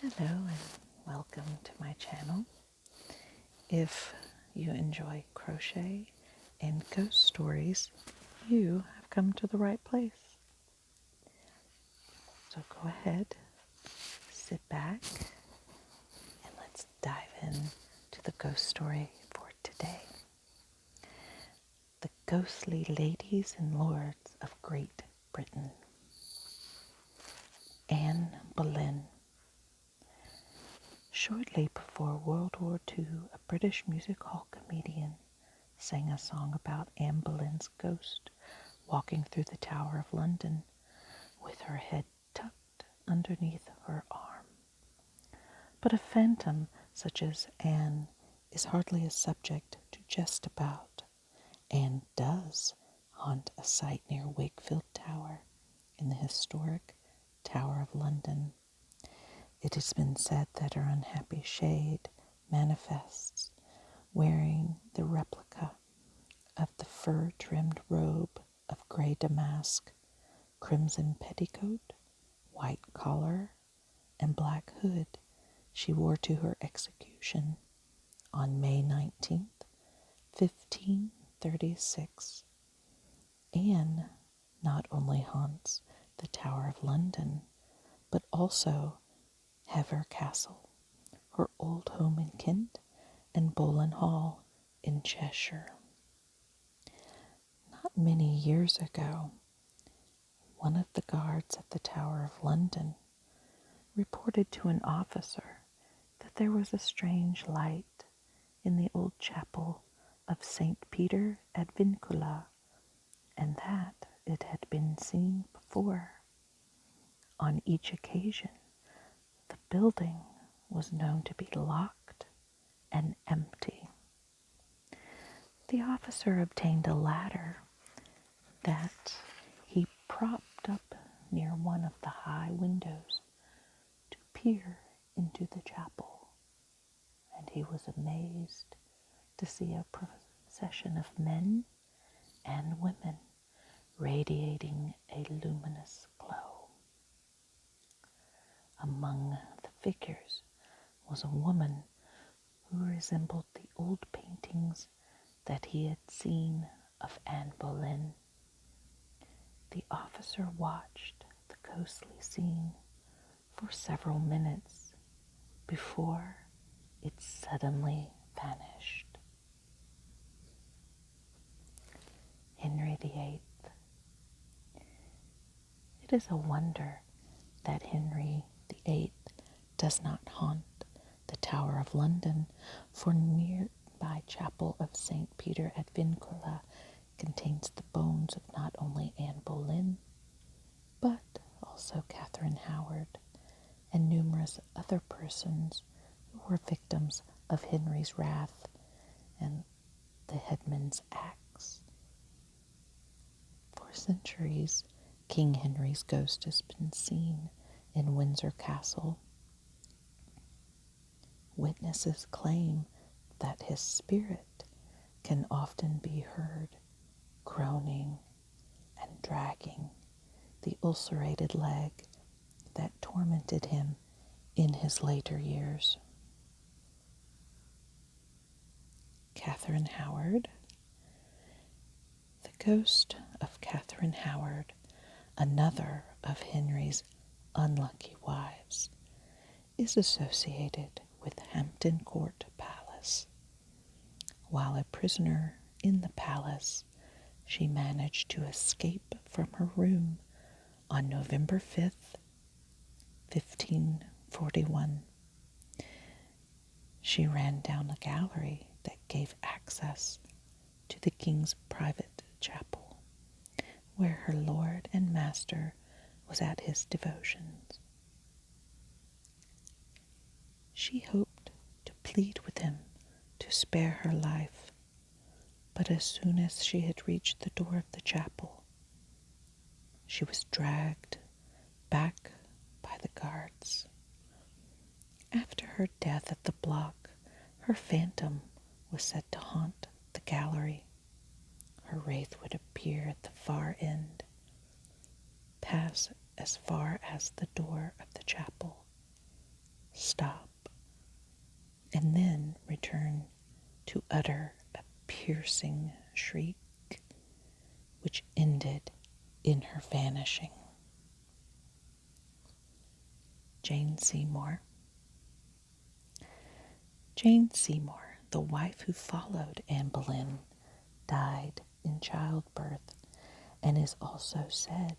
Hello and welcome to my channel. If you enjoy crochet and ghost stories, you have come to the right place. So go ahead, sit back, and let's dive in to the ghost story for today. The Ghostly Ladies and Lords of Great Britain. Anne Boleyn. Shortly before World War II, a British music hall comedian sang a song about Anne Boleyn's ghost walking through the Tower of London with her head tucked underneath her arm. But a phantom such as Anne is hardly a subject to jest about, and does haunt a site near Wakefield Tower in the historic Tower of London. It has been said that her unhappy shade manifests wearing the replica of the fur-trimmed robe of grey damask, crimson petticoat, white collar, and black hood she wore to her execution on May 19th, 1536. Anne not only haunts the Tower of London, but also Hever Castle, her old home in Kent, and Boleyn Hall in Cheshire. Not many years ago, one of the guards at the Tower of London reported to an officer that there was a strange light in the old chapel of St. Peter ad Vincula, and that it had been seen before. On each occasion, the building was known to be locked and empty. The officer obtained a ladder that he propped up near one of the high windows to peer into the chapel, and he was amazed to see a procession of men and women radiating a luminous glow. Among the figures was a woman who resembled the old paintings that he had seen of Anne Boleyn. The officer watched the ghostly scene for several minutes before it suddenly vanished. Henry VIII. It is a wonder that Henry VIII does not haunt the Tower of London, for nearby chapel of St. Peter ad Vincula contains the bones of not only Anne Boleyn, but also Catherine Howard and numerous other persons who were victims of Henry's wrath and the headsman's axe. For centuries, King Henry's ghost has been seen in Windsor Castle. Witnesses claim that his spirit can often be heard groaning and dragging the ulcerated leg that tormented him in his later years. Catherine Howard. The ghost of Catherine Howard, another of Henry's unlucky wives, is associated with Hampton Court Palace. While a prisoner in the palace, she managed to escape from her room on November 5th, 1541. She ran down a gallery that gave access to the king's private chapel, where her lord and master was at his devotions. She hoped to plead with him to spare her life, but as soon as she had reached the door of the chapel, she was dragged back by the guards. After her death at the block, her phantom was said to haunt the gallery. Her wraith would appear at the far end, pass as far as the door of the chapel, stop, and then return to utter a piercing shriek, which ended in her vanishing. Jane Seymour. Jane Seymour, the wife who followed Anne Boleyn, died in childbirth and is also said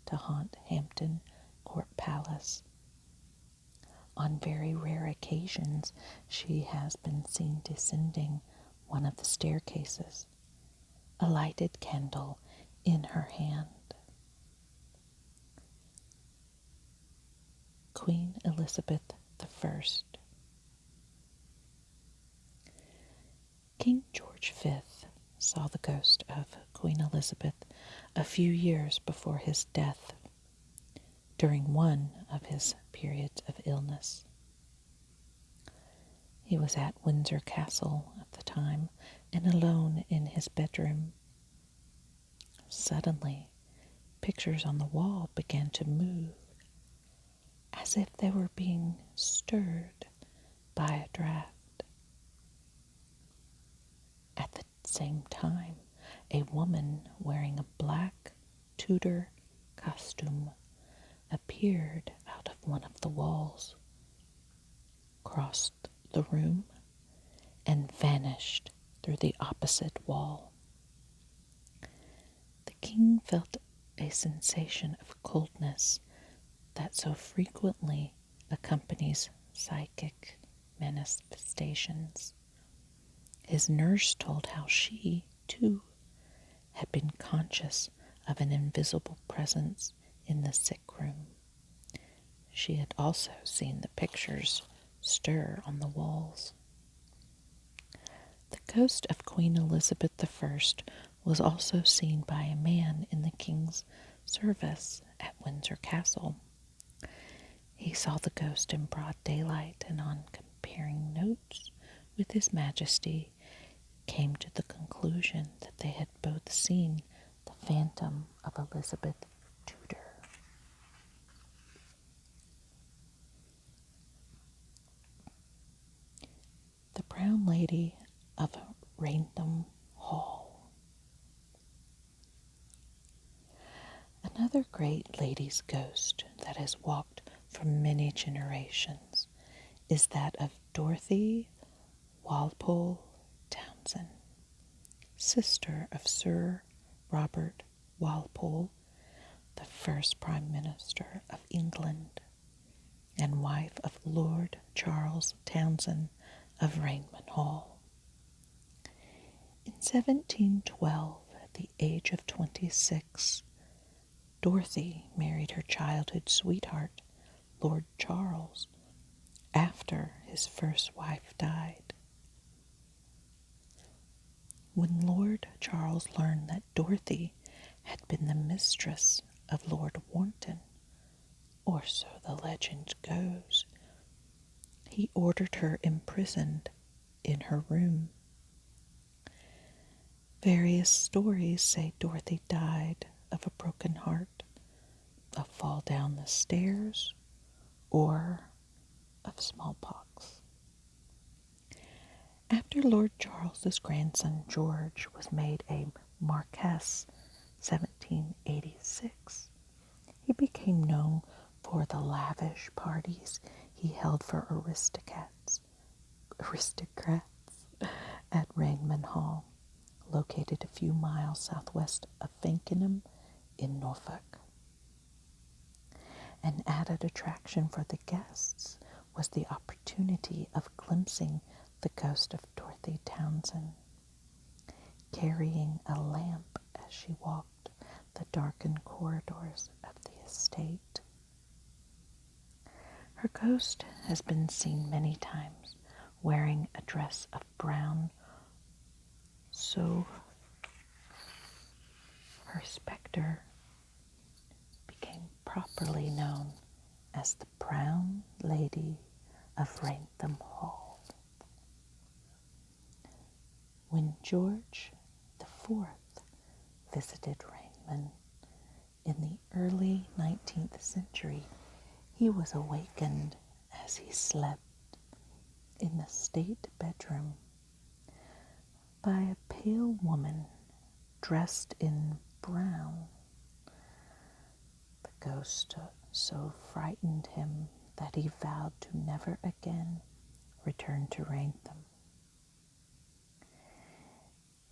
to haunt Hampton Court Palace. On very rare occasions, she has been seen descending one of the staircases, a lighted candle in her hand. Queen Elizabeth I. King George V saw the ghost of Queen Elizabeth a few years before his death, during one of his periods of illness. He was at Windsor Castle at the time and alone in his bedroom. Suddenly, pictures on the wall began to move, as if they were being stirred by a draft. At the same time, a woman wearing a black Tudor costume appeared out of one of the walls, crossed the room, and vanished through the opposite wall. The king felt a sensation of coldness that so frequently accompanies psychic manifestations. His nurse told how she, too, had been conscious of an invisible presence in the sick room. She had also seen the pictures stir on the walls. The ghost of Queen Elizabeth I was also seen by a man in the king's service at Windsor Castle. He saw the ghost in broad daylight, and on comparing notes with His Majesty, came to the conclusion that they had both seen the phantom of Elizabeth Tudor. The Brown Lady of Raintham Hall. Another great lady's ghost that has walked for many generations is that of Dorothy Walpole Townshend, sister of Sir Robert Walpole, the first Prime Minister of England, and wife of Lord Charles Townshend of Raintham Hall. In 1712, at the age of 26, Dorothy married her childhood sweetheart, Lord Charles, after his first wife died. When Lord Charles learned that Dorothy had been the mistress of Lord Wharton, or so the legend goes, he ordered her imprisoned in her room. Various stories say Dorothy died of a broken heart, a fall down the stairs, or of smallpox. After Lord Charles's grandson George was made a Marquess, 1786, he became known for the lavish parties he held for aristocrats at Raintham Hall, located a few miles southwest of Fakenham in Norfolk. An added attraction for the guests was the opportunity of glimpsing the ghost of Dorothy Townshend, carrying a lamp as she walked the darkened corridors of the estate. Her ghost has been seen many times wearing a dress of brown, so her spectre became properly known as the Brown Lady of Raintham Hall. When George IV visited Raintham in the early 19th century, he was awakened as he slept in the state bedroom by a pale woman dressed in brown. The ghost so frightened him that he vowed to never again return to Rantham.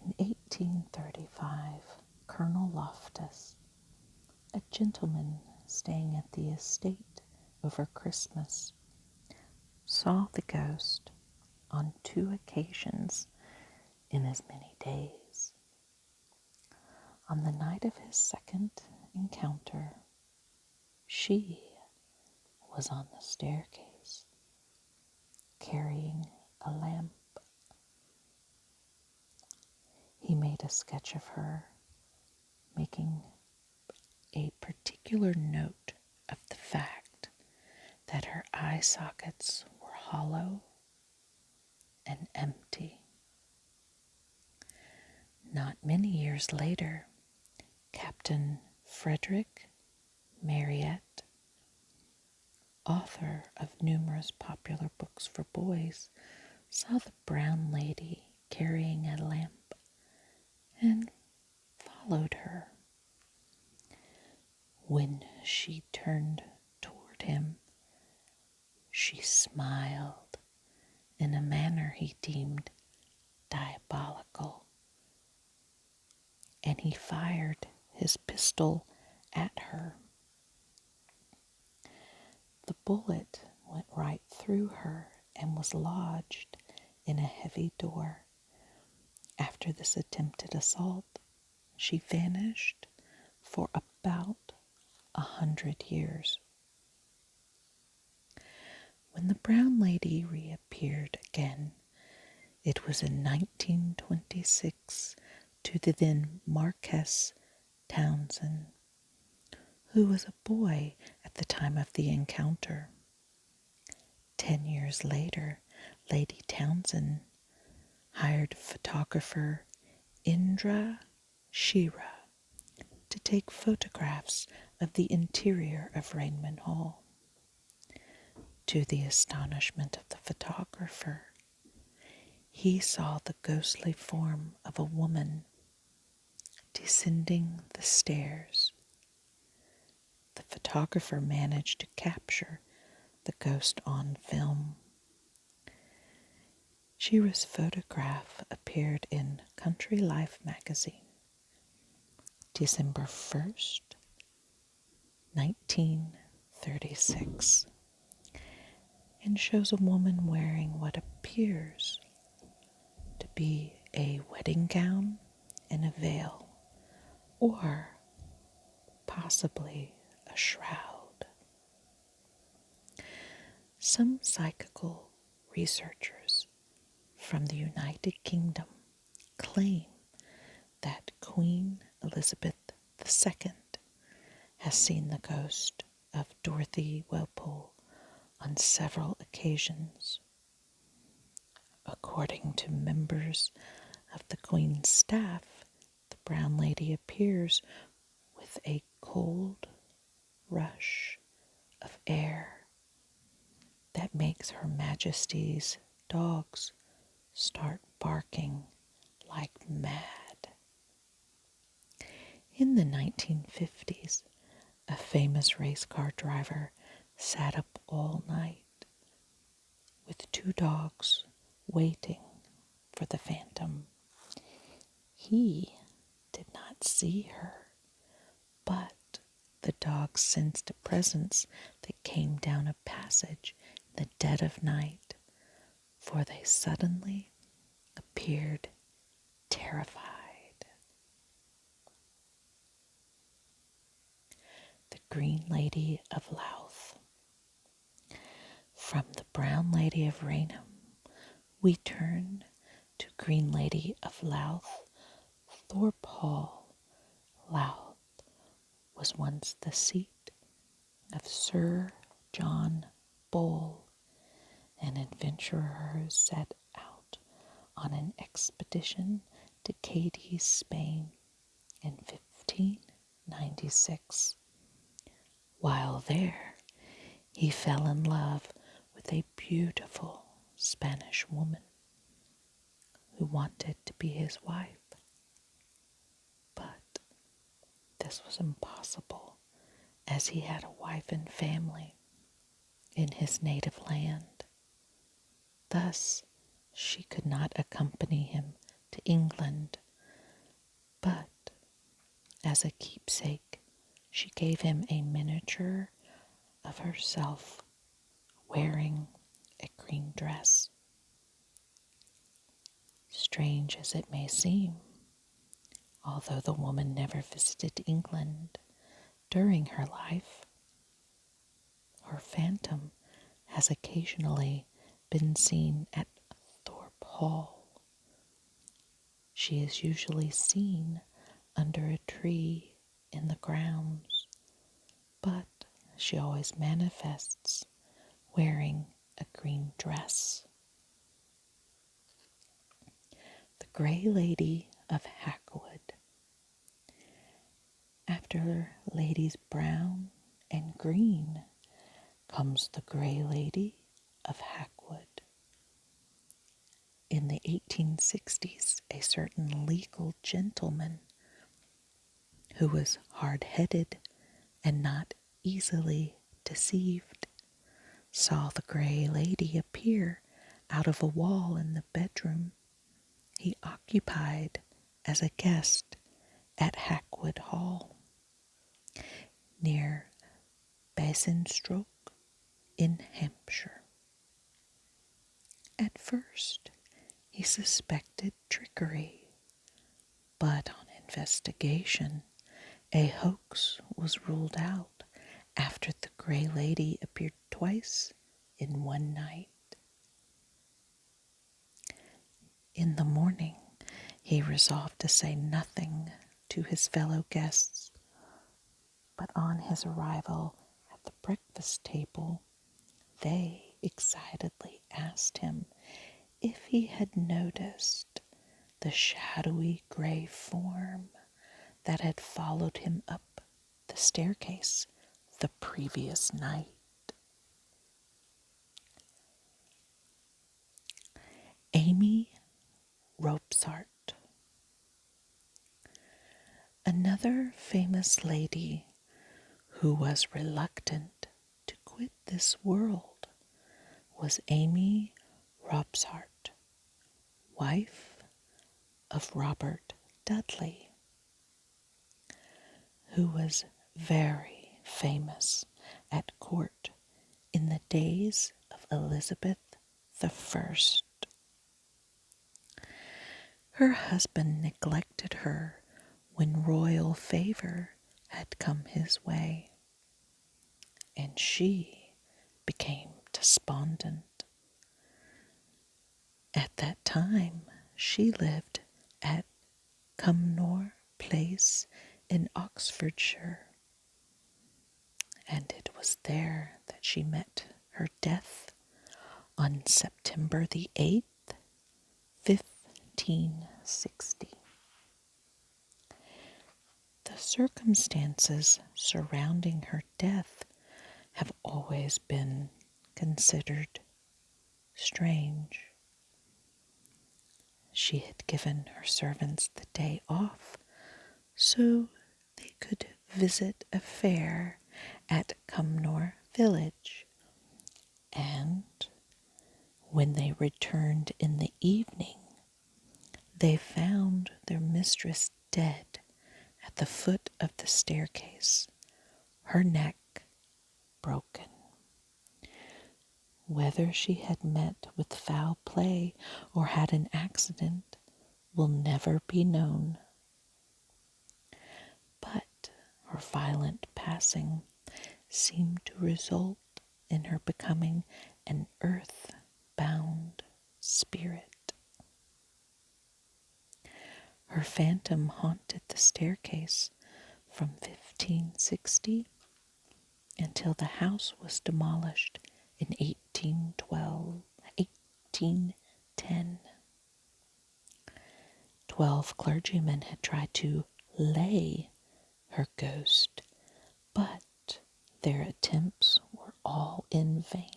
In 1835, Colonel Loftus, a gentleman staying at the estate over Christmas, saw the ghost on 2 occasions in as many days. On the night of his second encounter, she was on the staircase, carrying a lamp. He made a sketch of her, making a particular note of the fact that her eye sockets were hollow and empty. Not many years later, Captain Frederick Marryat, author of numerous popular books for boys, saw the brown lady carrying a lamp and followed her. When she turned toward him, she smiled in a manner he deemed diabolical, and he fired his pistol at her. The bullet went right through her and was lodged in a heavy door. After this attempted assault, she vanished for about 100 years. When the brown lady reappeared again, it was in 1926 to the then Marquess Townsend, who was a boy at the time of the encounter. 10 years later, Lady Townsend hired photographer Indra Shira to take photographs of the interior of Rainman Hall. To the astonishment of the photographer, he saw the ghostly form of a woman descending the stairs. The photographer managed to capture the ghost on film. Shira's photograph appeared in Country Life magazine, December 1st, 1936, and shows a woman wearing what appears to be a wedding gown and a veil, or possibly a shroud. Some psychical researchers from the United Kingdom claim that Queen Elizabeth II has seen the ghost of Dorothy Walpole on several occasions. According to members of the Queen's staff, the brown lady appears with a cold rush of air that makes Her Majesty's dogs start barking like mad. In the 1950s, a famous race car driver sat up all night with 2 dogs waiting for the phantom. He did not see her, but the dogs sensed a presence that came down a passage in the dead of night, for they suddenly appeared terrified. The Green Lady of Louth. From the Brown Lady of Rainham, we turn to Green Lady of Louth. Thorpe Hall, Louth, was once the seat of Sir John Bull, an adventurer who set out on an expedition to Cadiz, Spain in 1596. While there, he fell in love with with a beautiful Spanish woman who wanted to be his wife. But this was impossible, as he had a wife and family in his native land. Thus, she could not accompany him to England, but as a keepsake, she gave him a miniature of herself wearing a green dress. Strange as it may seem, although the woman never visited England during her life, her phantom has occasionally been seen at Thorpe Hall. She is usually seen under a tree in the grounds, but she always manifests wearing a green dress. The Grey Lady of Hackwood. After Ladies Brown and Green comes the Grey Lady of Hackwood. In the 1860s, a certain legal gentleman who was hard-headed and not easily deceived saw the Grey Lady appear out of a wall in the bedroom he occupied as a guest at Hackwood Hall, near Basingstoke in Hampshire. At first, he suspected trickery, but on investigation, a hoax was ruled out after the Grey Lady appeared twice in one night. In the morning, he resolved to say nothing to his fellow guests, but on his arrival at the breakfast table, they excitedly asked him if he had noticed the shadowy gray form that had followed him up the staircase the previous night. Amy Robzart. Another famous lady who was reluctant to quit this world was Amy Robzart, wife of Robert Dudley, who was very famous at court in the days of Elizabeth I. Her husband neglected her when royal favor had come his way, and she became despondent. At that time, she lived at Cumnor Place in Oxfordshire, and it was there that she met her death on September the 8th, 1560. The circumstances surrounding her death have always been considered strange. She had given her servants the day off so they could visit a fair at Cumnor village, and when they returned in the evening, they found their mistress dead at the foot of the staircase, her neck broken. Whether she had met with foul play or had an accident will never be known. But her violent passing seemed to result in her becoming an earth-bound spirit. Her phantom haunted the staircase from 1560 until the house was demolished in 1810. 12 clergymen had tried to lay her ghost, but their attempts were all in vain.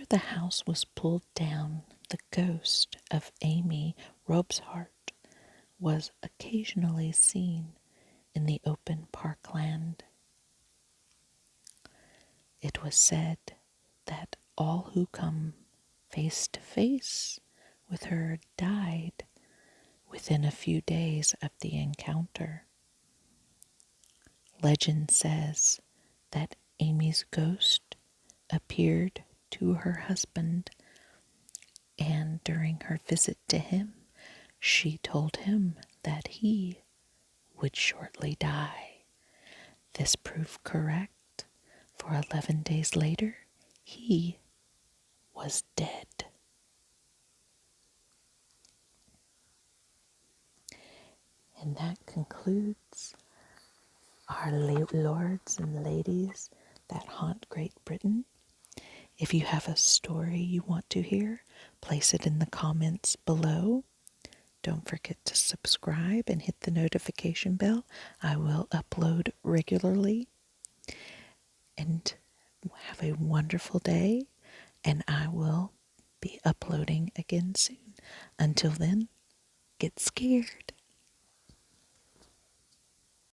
After the house was pulled down, the ghost of Amy Robzart was occasionally seen in the open parkland. It was said that all who come face to face with her died within a few days of the encounter. Legend says that Amy's ghost appeared to her husband, and during her visit to him, she told him that he would shortly die. This proved correct, for 11 days later, he was dead. And that concludes our lords and ladies that haunt Great Britain. If you have a story you want to hear, place it in the comments below. Don't forget to subscribe and hit the notification bell. I will upload regularly. And have a wonderful day, and I will be uploading again soon. Until then, get scared.